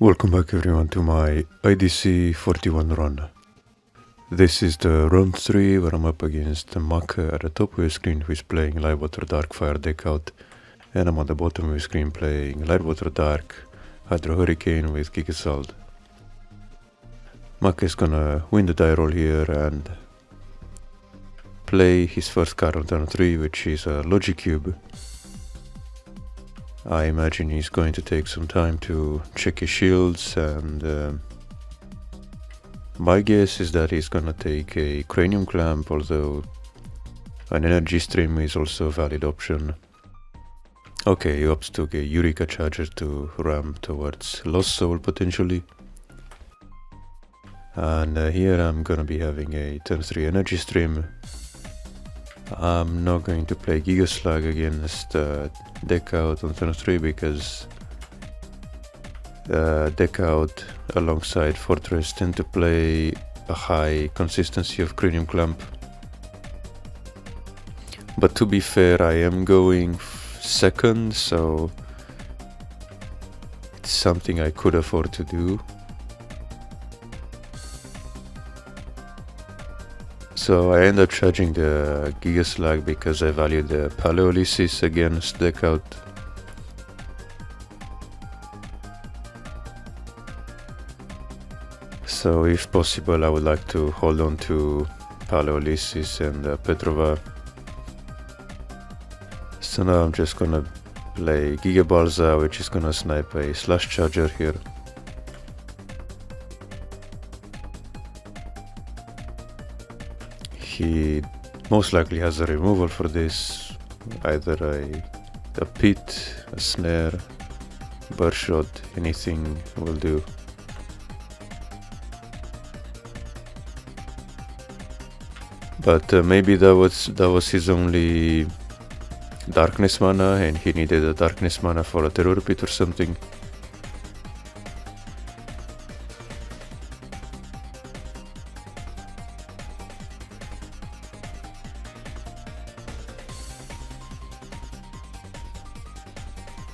Welcome back everyone to my IDC 41 run. This is the round 3 where I'm up against makerp at the top of your screen who is playing LWD Darkfire Deckout, and I'm on the bottom of your screen playing LWD Hydro Hurricane with Gigasalt. makerp is gonna win the die roll here and play his first card on turn 3, which is a Logic Cube. I imagine he's going to take some time to check his shields, and my guess is that he's gonna take a Cranium Clamp, although an Energy Stream is also a valid option. Okay, he opts to get Eureka Charger to ramp towards Lost Soul potentially. And here I'm gonna be having a turn 3 Energy Stream. I'm not going to play Gigaslag against Deckout on turn 3 because Deckout alongside Fortress tend to play a high consistency of Cranium Clamp. But to be fair, I am going second, so it's something I could afford to do. So I end up charging the Gigaslag because I value the Paleolysis against Deckout. So if possible I would like to hold on to Paleolysis and Petrova. So now I'm just gonna play Gigabalza, which is gonna snipe a Slash Charger here. He most likely has a removal for this, either a pit, a snare, birdshot, anything will do. But maybe that was his only darkness mana, and he needed a darkness mana for a terror pit or something.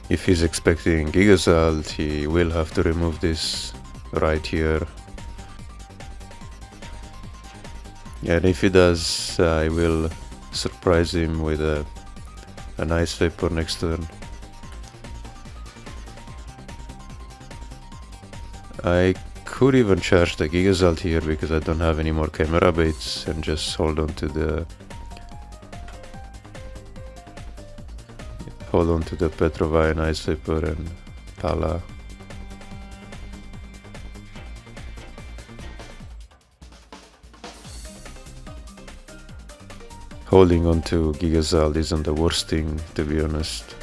If he's expecting Gigasalt, he will have to remove this right here. And if he does, I will surprise him with an Ice Vapor next turn. I could even charge the Gigasalt here because I don't have any more Chimera baits, and just hold on to the Petrova and Ice Vapor and Pala. Holding on to Gigasalt isn't the worst thing, to be honest.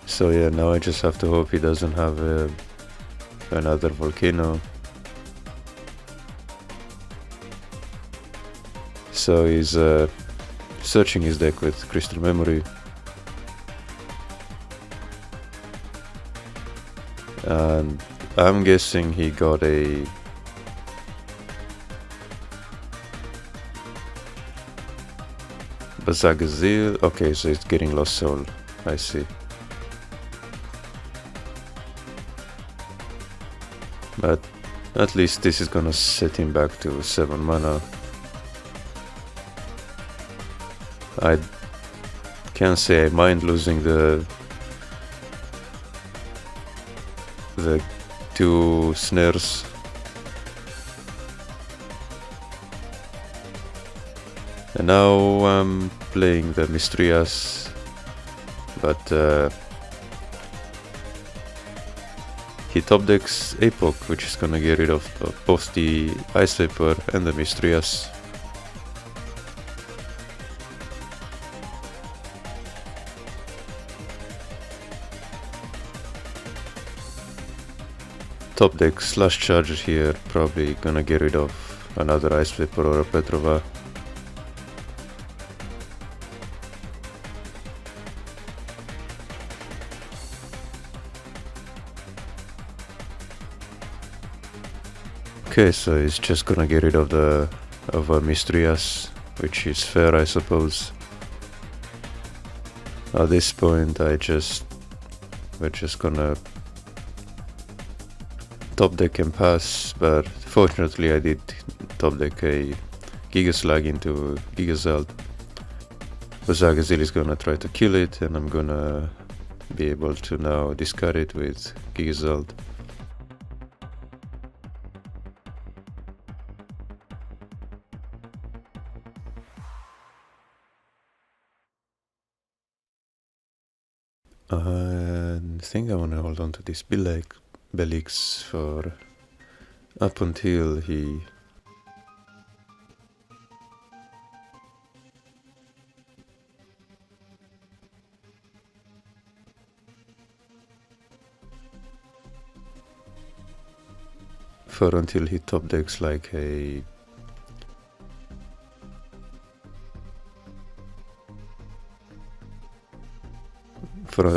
So yeah, now I just have to hope he doesn't have another Volcano. So he's searching his deck with Crystal Memory. And I'm guessing he got a Bazagazil. Okay, so it's getting Lost Soul. I see. But at least this is gonna set him back to 7 mana. I can't say I mind losing the 2 snares. And now I'm playing the Mistrias, but he top decks Apoc, which is gonna get rid of both the Ice Vapor and the Mistrias. Top deck Slash Charger here, probably gonna get rid of another Ice Vapor or a Petrova. Okay, so he's just gonna get rid of a Mistrias. which is fair, I suppose. At this point, we're just gonna top deck and pass, but fortunately I did top deck a Gigaslag into Gigazeld. Bazagazil is gonna try to kill it, and I'm gonna be able to now discard it with Gigazeld. I think I wanna hold on to this Belix for up until he top decks like a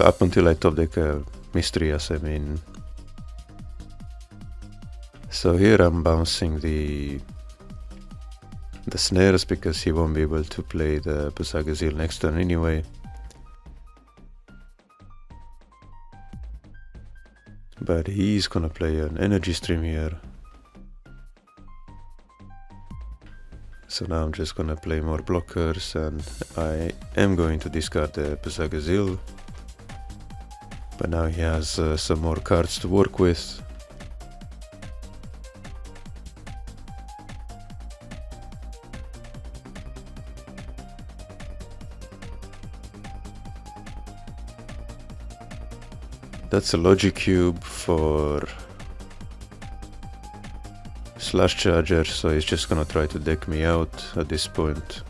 up until I top deck a Mysterious, I mean. So here I'm bouncing the snares because he won't be able to play the Bazagazil next turn anyway. But he's gonna play an energy stream here. So now I'm just gonna play more blockers, and I am going to discard the Bazagazil. But now he has some more cards to work with. That's a Logic Cube for Slash Charger, so he's just gonna try to deck me out at this point.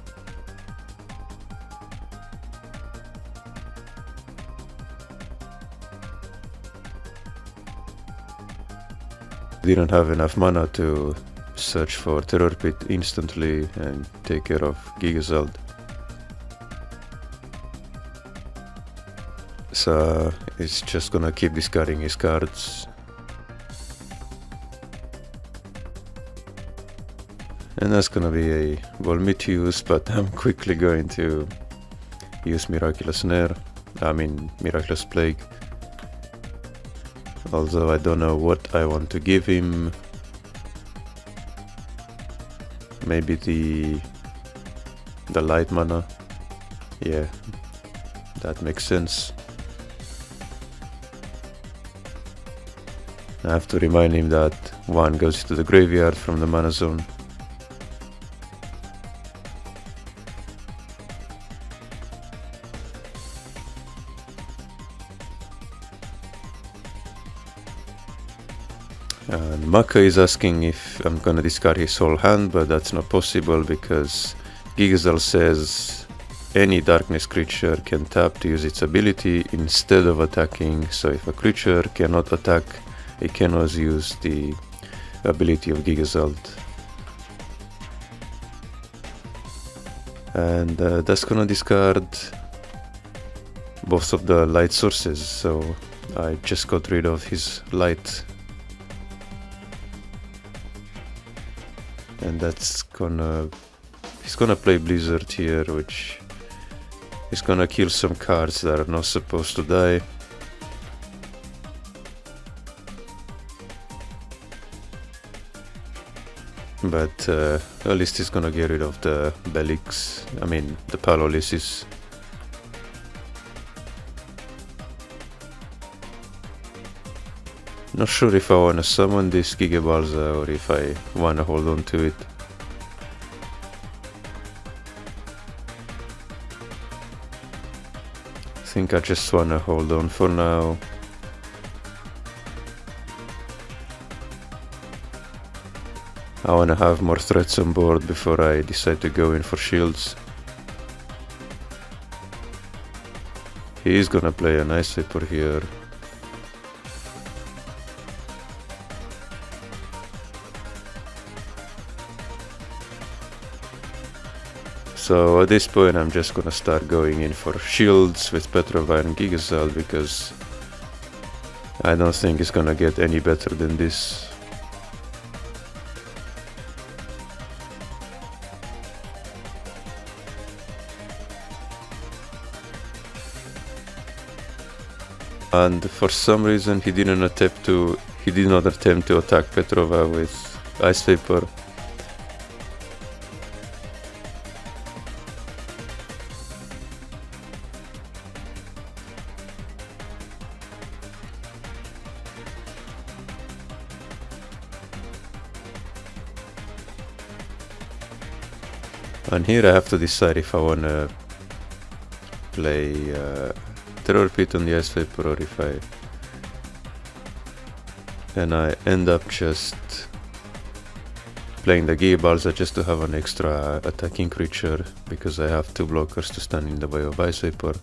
Didn't have enough mana to search for Terror Pit instantly and take care of Gigazeld. So it's just gonna keep discarding his cards. And that's gonna be a Volmitius, but I'm quickly going to use Miraculous Plague. Although I don't know what I want to give him. Maybe the light mana. Yeah, that makes sense. I have to remind him that one goes to the graveyard from the mana zone. And Maka is asking if I'm gonna discard his whole hand, but that's not possible because Gigazal says any darkness creature can tap to use its ability instead of attacking. So if a creature cannot attack, it can always use the ability of Gigazalt. And that's gonna discard both of the light sources, so I just got rid of his light. And that's he's gonna play Blizzard here, which is gonna kill some cards that are not supposed to die. But at least he's gonna get rid of the Belix, the Paralysis. Not sure if I wanna summon this Gigabalza or if I wanna hold on to it. I think I just wanna hold on for now. I wanna have more threats on board before I decide to go in for shields. He is gonna play a nice Vapor here. So at this point I'm just gonna start going in for shields with Petrovine and Gigazal because I don't think it's gonna get any better than this. And for some reason he did not attempt to attack Petrova with Ice Vapor. And here I have to decide if I wanna play Terror Pit on the Ice Vapor, or if I end up just playing the Giga Balsa just to have an extra attacking creature, because I have 2 blockers to stand in the way of Ice Vapor.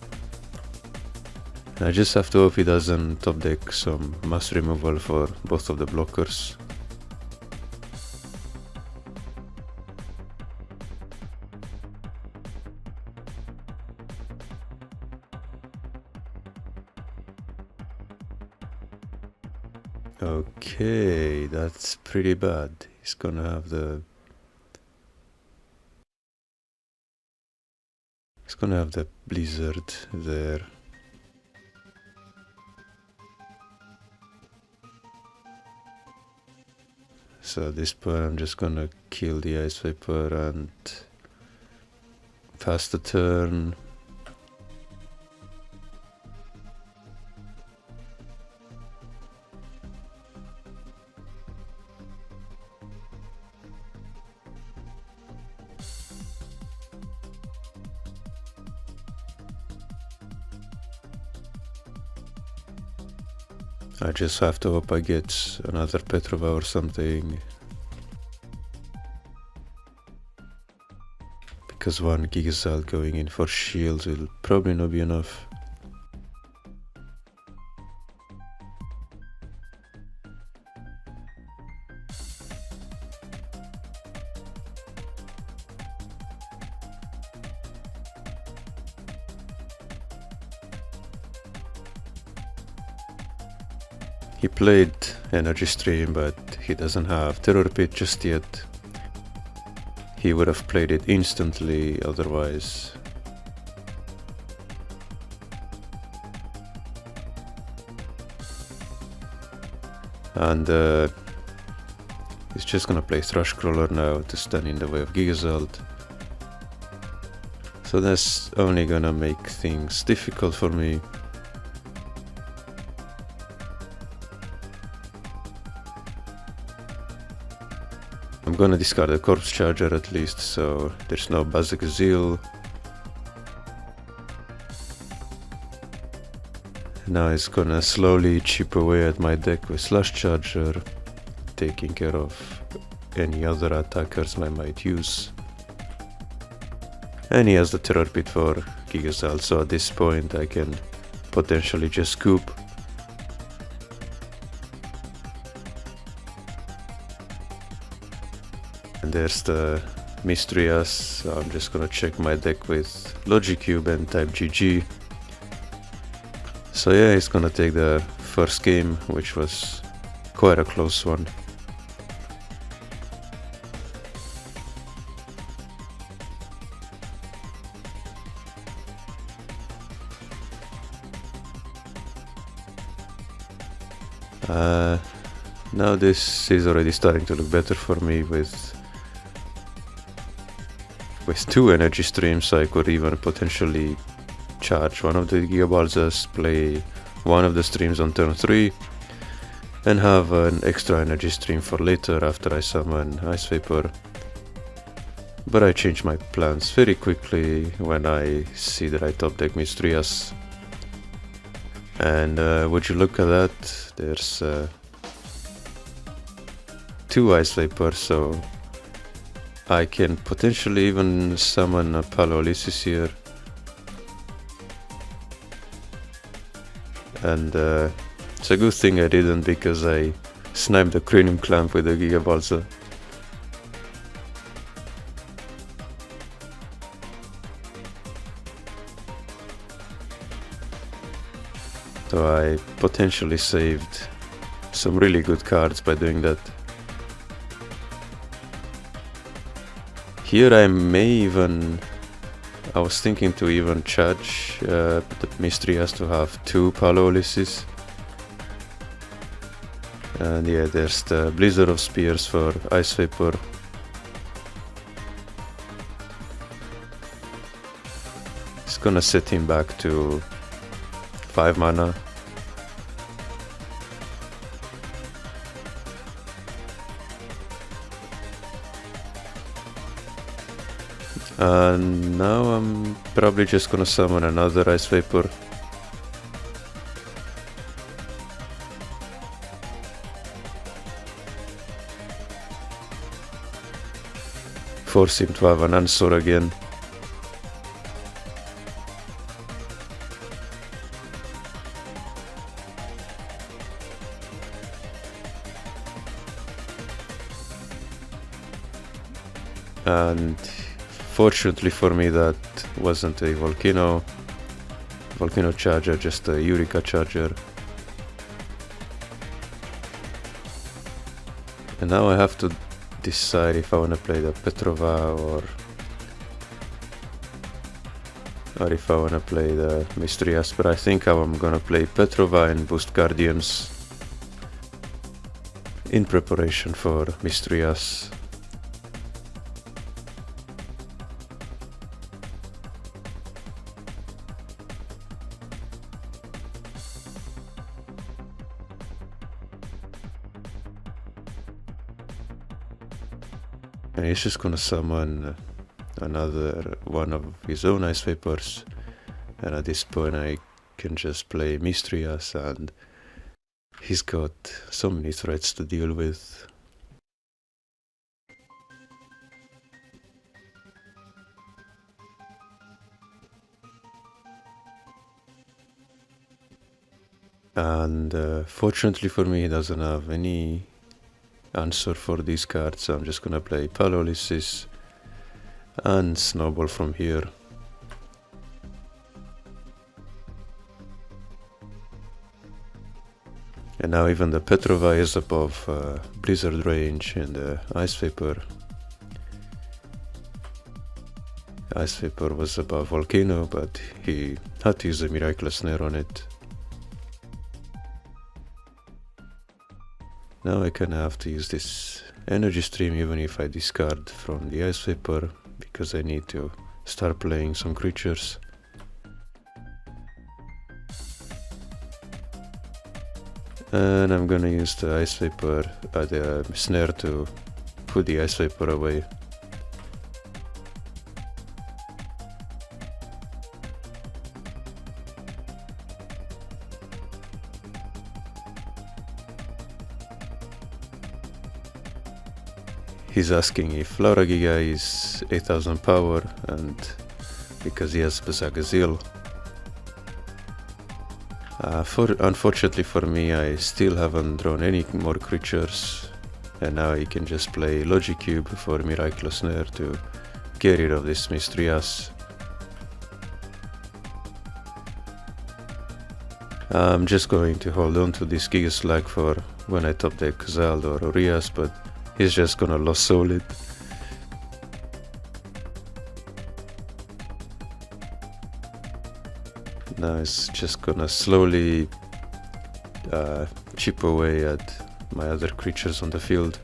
And I just have to hope he doesn't top deck some mass removal for both of the blockers. Okay, that's pretty bad. He's gonna have the Blizzard there. So at this point I'm just gonna kill the Ice Vapor and pass the turn. I just have to hope I get another Petrova or something, because 1 Gigasalt going in for shields will probably not be enough. He played Energy Stream, but he doesn't have Terror Pit just yet. He would have played it instantly otherwise. And he's just gonna play Thrushcrawler now to stand in the way of Gigazalt. So that's only gonna make things difficult for me. I'm gonna discard the Corpse Charger at least, so there's no Basic Zeal. Now it's gonna slowly chip away at my deck with Slash Charger, taking care of any other attackers I might use. And he has the Terror Pit for Gigazalt, so at this point I can potentially just scoop. And there's the Mystrias, so I'm just gonna check my deck with Logicube and type GG. So yeah, he's gonna take the first game, which was quite a close one. Now this is already starting to look better for me with 2 energy streams. I could even potentially charge one of the Giga Balsas, play one of the streams on turn 3, and have an extra energy stream for later after I summon Ice Vapor. But I change my plans very quickly when I see that I top deck Mystrias. And would you look at that, there's 2 Ice Vapors, so I can potentially even summon a Palolysis here. And it's a good thing I didn't, because I sniped the Cranium Clamp with the Giga Balsa. So I potentially saved some really good cards by doing that. Here I may even I was thinking to even charge the Mystery has to have 2 Palolysis. And yeah, there's the Blizzard of Spears for Ice Vapor. It's gonna set him back to 5 mana. And now I'm probably just gonna summon another Ice Vapor. Force him to have an answer again. And fortunately for me, that wasn't a volcano charger, just a Eureka charger. And now I have to decide if I want to play the Petrova or if I want to play the Mystery-Ass, but I think I'm gonna play Petrova and boost Guardians in preparation for Mystery-Ass. And he's just gonna summon another one of his own Ice Vapors, and at this point I can just play Mystery-Ass, and he's got so many threats to deal with. And fortunately for me, he doesn't have any answer for these cards, so I'm just gonna play Palolysis and Snowball from here. And now even the Petrova is above Blizzard range, and the Ice Vapor was above Volcano, but he had to use a Miraculous Snare on it. Now I kinda have to use this Energy Stream even if I discard from the Ice Vapor, because I need to start playing some creatures. And I'm gonna use the Ice Vapor, the Snare to put the Ice Vapor away. He's asking if Laura Giga is 8000 power, and because he has Bazagazil. Unfortunately for me, I still haven't drawn any more creatures, and now he can just play Logicube for Miraculous Snare to get rid of this Mystery-Ass. I'm just going to hold on to this Giga Slag for when I top deck Zald or Urias, but he's just gonna Lost Soul it. Now it's just gonna slowly chip away at my other creatures on the field.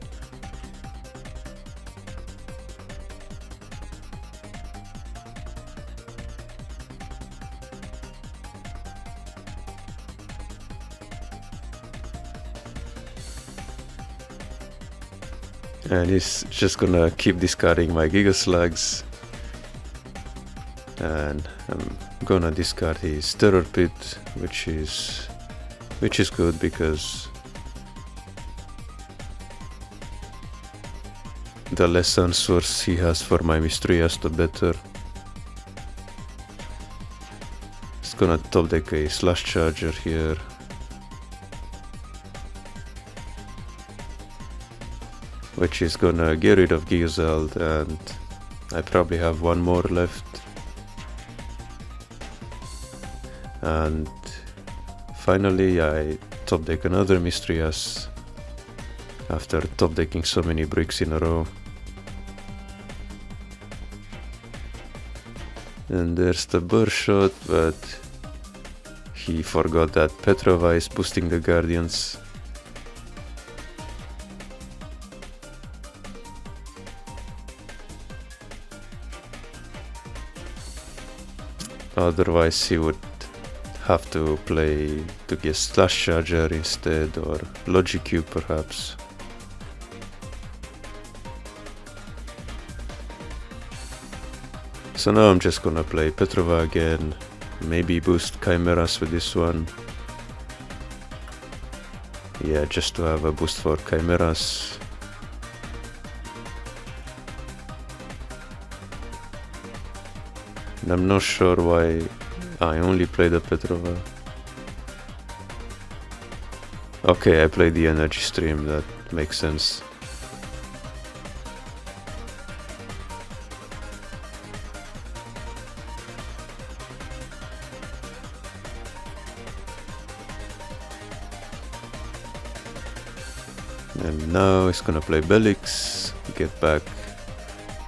And he's just gonna keep discarding my Giga Slugs, and I'm gonna discard his Terror Pit, which is good because the less answers he has for my Mystery-Ass, the better. It's gonna top deck a Slash Charger here. Which is gonna get rid of Gizald, and I probably have one more left. And finally I top deck another Mystery-Ass after top decking so many bricks in a row. And there's the burst shot, but he forgot that Petrova is boosting the Guardians. Otherwise he would have to play to get Slash Charger instead, or Logic Cube perhaps. So now I'm just gonna play Petrova again, maybe boost Chimeras with this one. Yeah, just to have a boost for Chimeras. And I'm not sure why I only played the Petrova. Okay, I played the Energy Stream, that makes sense. And now it's gonna play Belix, get back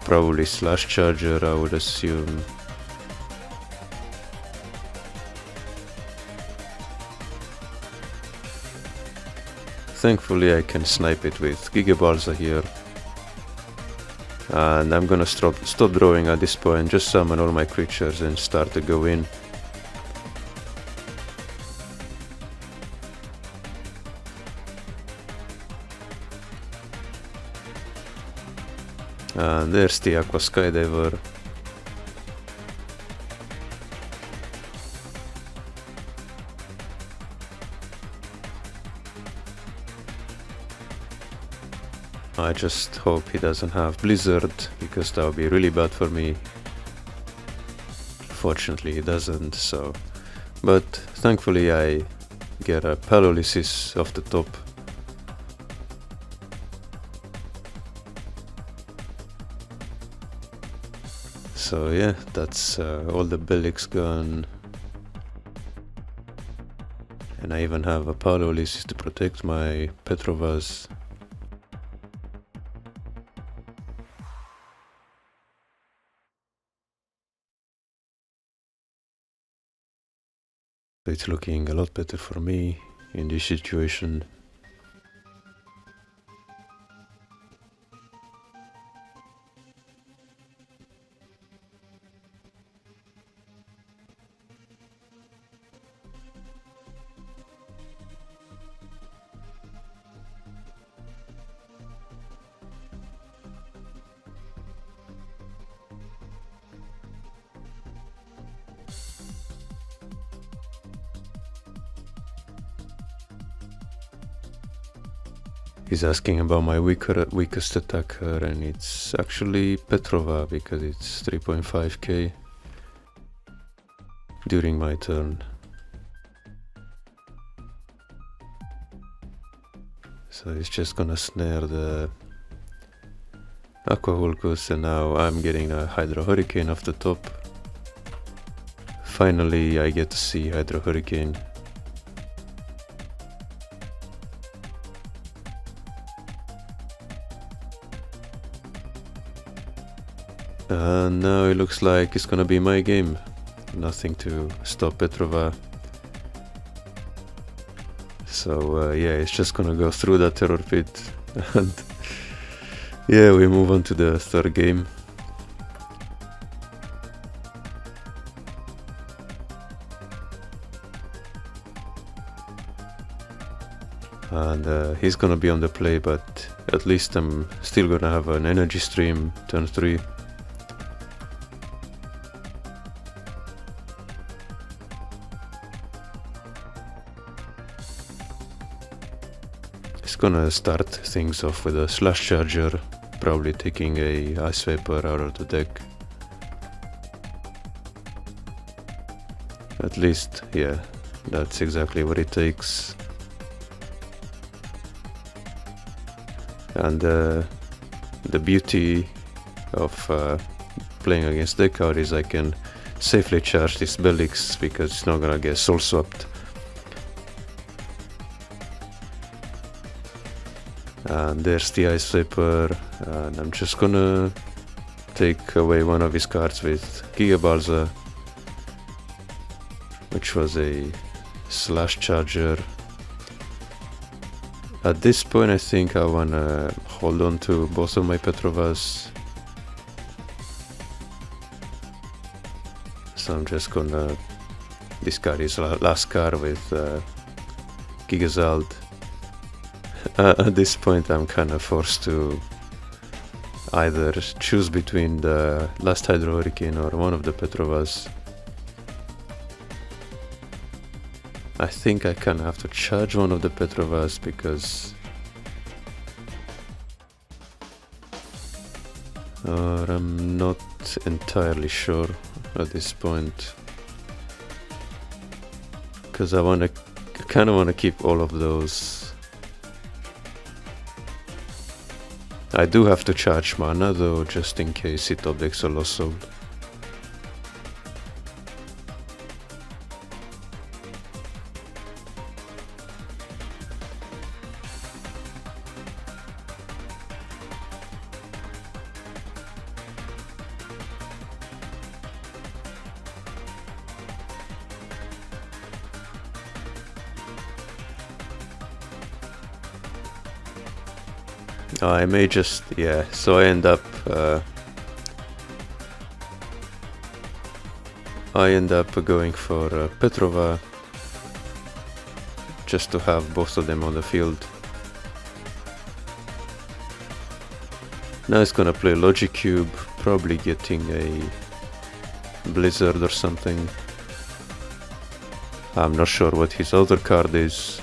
probably Slash Charger, I would assume. Thankfully I can snipe it with Gigabalza here. And I'm gonna stop drawing at this point, just summon all my creatures and start to go in. And there's the Aqua Skydiver. I just hope he doesn't have Blizzard, because that would be really bad for me. Fortunately he doesn't, so... But thankfully I get a Paralysis off the top. So yeah, that's all the Belix gone. And I even have a Paralysis to protect my Petrovas. It's looking a lot better for me in this situation. He's asking about my weakest attacker, and it's actually Petrova, because it's 3.5k during my turn. So he's just gonna snare the Aqua Vulgus, and now I'm getting a Hydro Hurricane off the top. Finally I get to see Hydro Hurricane. And now it looks like it's gonna be my game. Nothing to stop Petrova. So yeah, it's just gonna go through that terror pit. And yeah, we move on to the third game. And he's gonna be on the play, but at least I'm still gonna have an Energy Stream turn 3. Gonna start things off with a Slash Charger, probably taking a Ice Vapor out of the deck. At least, yeah, that's exactly what it takes. And the beauty of playing against Deckout is I can safely charge this Belix, because it's not gonna get soul swapped. And there's the Ice Vapor, and I'm just gonna take away one of his cards with Gigabalza, which was a slash charger. At this point I think I wanna hold on to both of my Petrovas. So I'm just gonna discard his last card with Gigazald. At this point I'm kinda forced to either choose between the last Hydro Hurricane or one of the Petrovas. I think I kinda have to charge one of the Petrovas because I'm not entirely sure at this point, because I kinda wanna keep all of those. I do have to charge mana though, just in case it objects a Lost Soul. I may just, yeah, so I end up going for Petrova, just to have both of them on the field. Now it's gonna play Logic Cube, probably getting a Blizzard or something. I'm not sure what his other card is.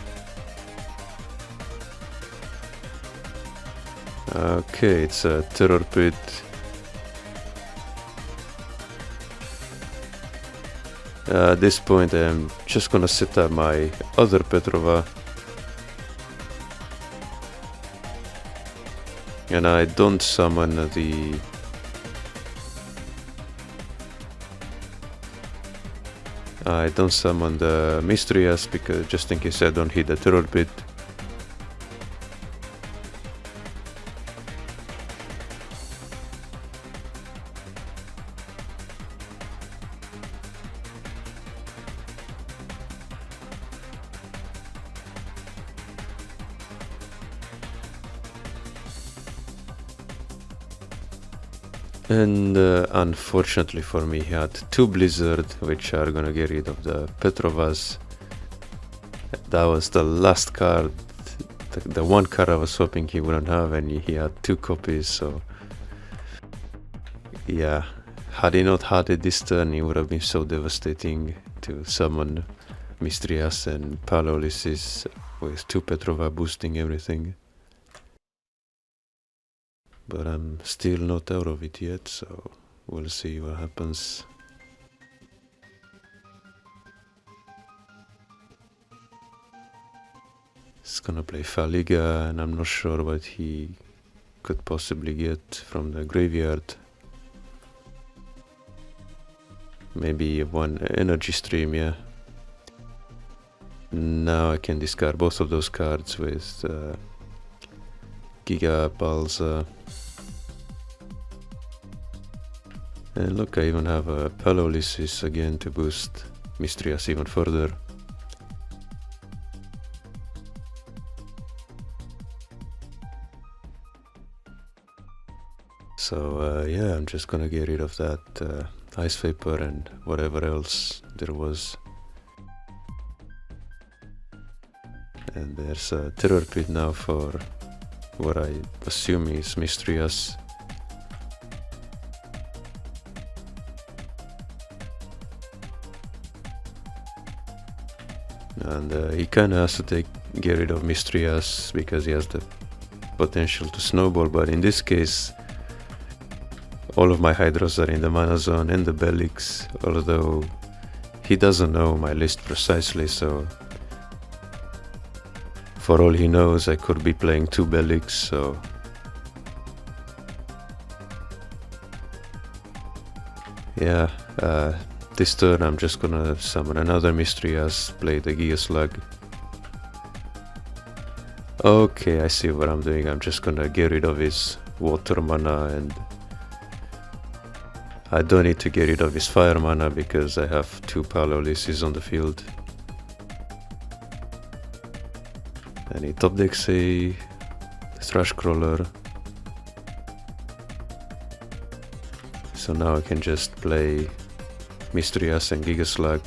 Okay, it's a Terror Pit. At this point I'm just gonna set up my other Petrova. And I don't summon the... I don't summon the Mistrias, because just in case I don't hit the Terror Pit. And unfortunately for me, he had two Blizzard, which are gonna get rid of the Petrovas. That was the last card, the one card I was hoping he wouldn't have, and he had two copies, so... Yeah, had he not had it this turn, it would have been so devastating to summon Mistrias and Palolysis with two Petrova boosting everything. But I'm still not out of it yet, so we'll see what happens. He's gonna play Faliga, and I'm not sure what he could possibly get from the graveyard. Maybe one energy stream, yeah. Now I can discard both of those cards with Giga Balza. And look, I even have a Palolysis again to boost Mistrias even further. So yeah, I'm just gonna get rid of that Ice Vapor and whatever else there was. And there's a Terror Pit now for what I assume is Mistrias. And he kinda has to get rid of Mistrias because he has the potential to snowball, but in this case all of my Hydros are in the mana zone and the Belix, although he doesn't know my list precisely, so for all he knows I could be playing two Belix, so yeah, this turn I'm just gonna summon another Mistrias, play the Giga Slug. Okay, I see what I'm doing. I'm just gonna get rid of his water mana and I don't need to get rid of his fire mana because I have 2 Palolysis on the field. And he top decks a Thrush Crawler. So now I can just play Mystrias and Gigaslug.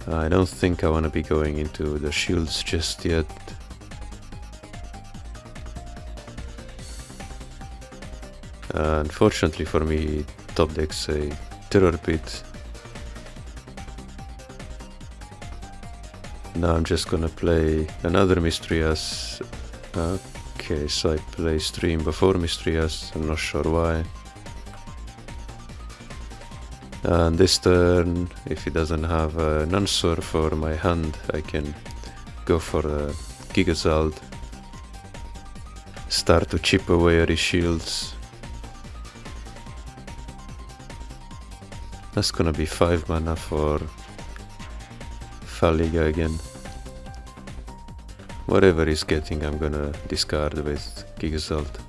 I don't think I want to be going into the shields just yet. Unfortunately for me, top decks a Terror Pit. Now I'm just gonna play another Mystrias. Okay, so I play Stream before Mystrias, I'm not sure why. And this turn, if he doesn't have an answer for my hand, I can go for a Gigazald. Start to chip away at his shields. That's gonna be 5 mana for Faliga again. Whatever he's getting, I'm gonna discard with Gigazald.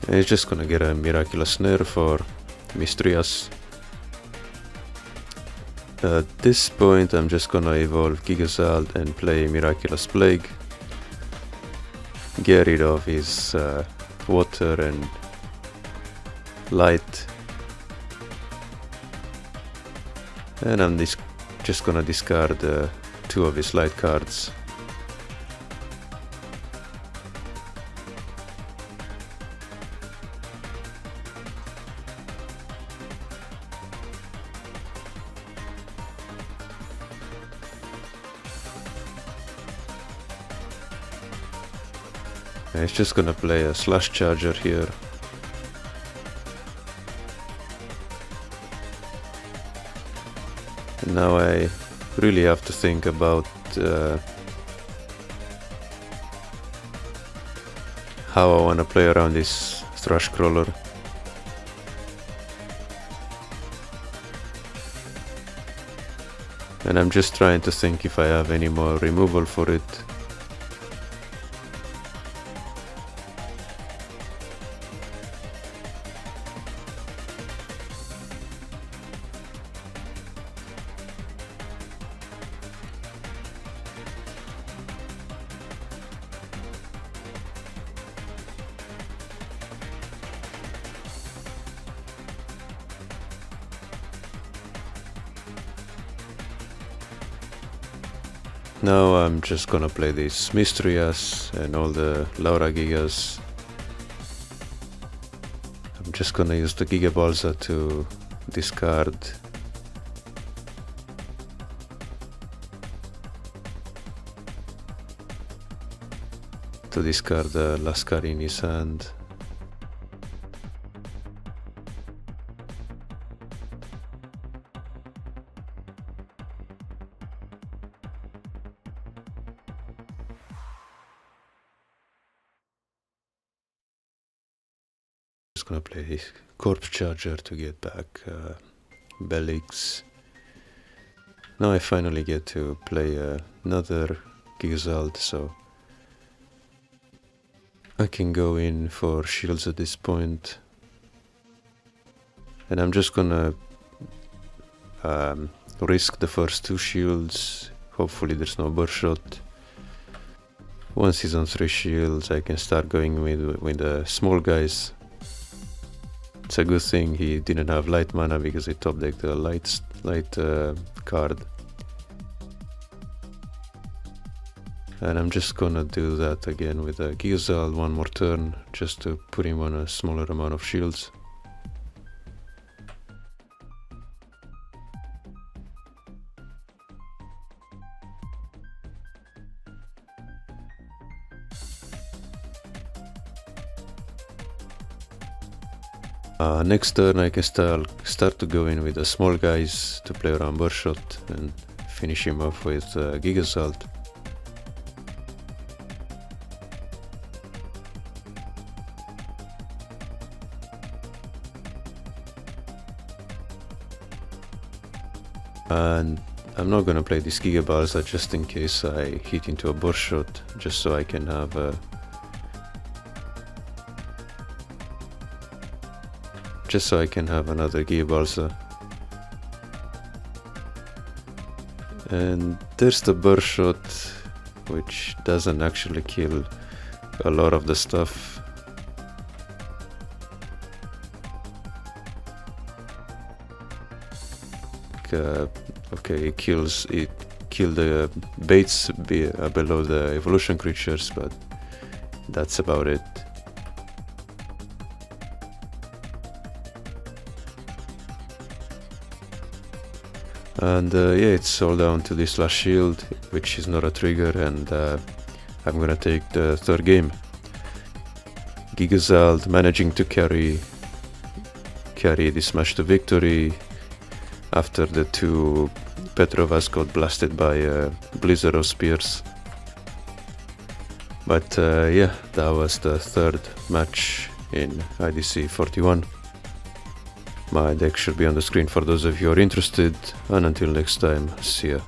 And he's just gonna get a Miraculous Snare for Mystrias. At this point I'm just gonna evolve Gigazald and play Miraculous Plague. Get rid of his water and light. And I'm just gonna discard 2 of his light cards. He's just gonna play a Slash Charger here. And now I really have to think about how I wanna play around this Thrush Crawler. And I'm just trying to think if I have any more removal for it. Now I'm just gonna play these Mystrias and all the Laura Gigas. I'm just gonna use the Giga Balza to discard. To discard the Lascarini's hand. Gonna play Corpse Charger to get back Bellix. Now I finally get to play another Gigazald, so I can go in for shields at this point. And I'm just gonna risk the first 2 shields. Hopefully there's no burst shot. Once he's on 3 shields, I can start going with the small guys. It's a good thing he didn't have light mana because he top decked a light card. And I'm just gonna do that again with a Gigazald 1 more turn, just to put him on a smaller amount of shields. Next turn I can start to go in with the small guys to play around Burst Shot and finish him off with Gigazald. And I'm not gonna play this Giga Balsa just in case I hit into a burst shot, just so I can have another Giga Balsa. And there's the burst shot, which doesn't actually kill a lot of the stuff. Okay, it killed the baits below the evolution creatures, but that's about it. And yeah, it's all down to this last shield, which is not a trigger, and I'm gonna take the third game. Gigazald managing to carry this match to victory after the two Petrovas got blasted by a blizzard of spears. But yeah, that was the third match in IDC 41. My deck should be on the screen for those of you who are interested, and until next time, see ya.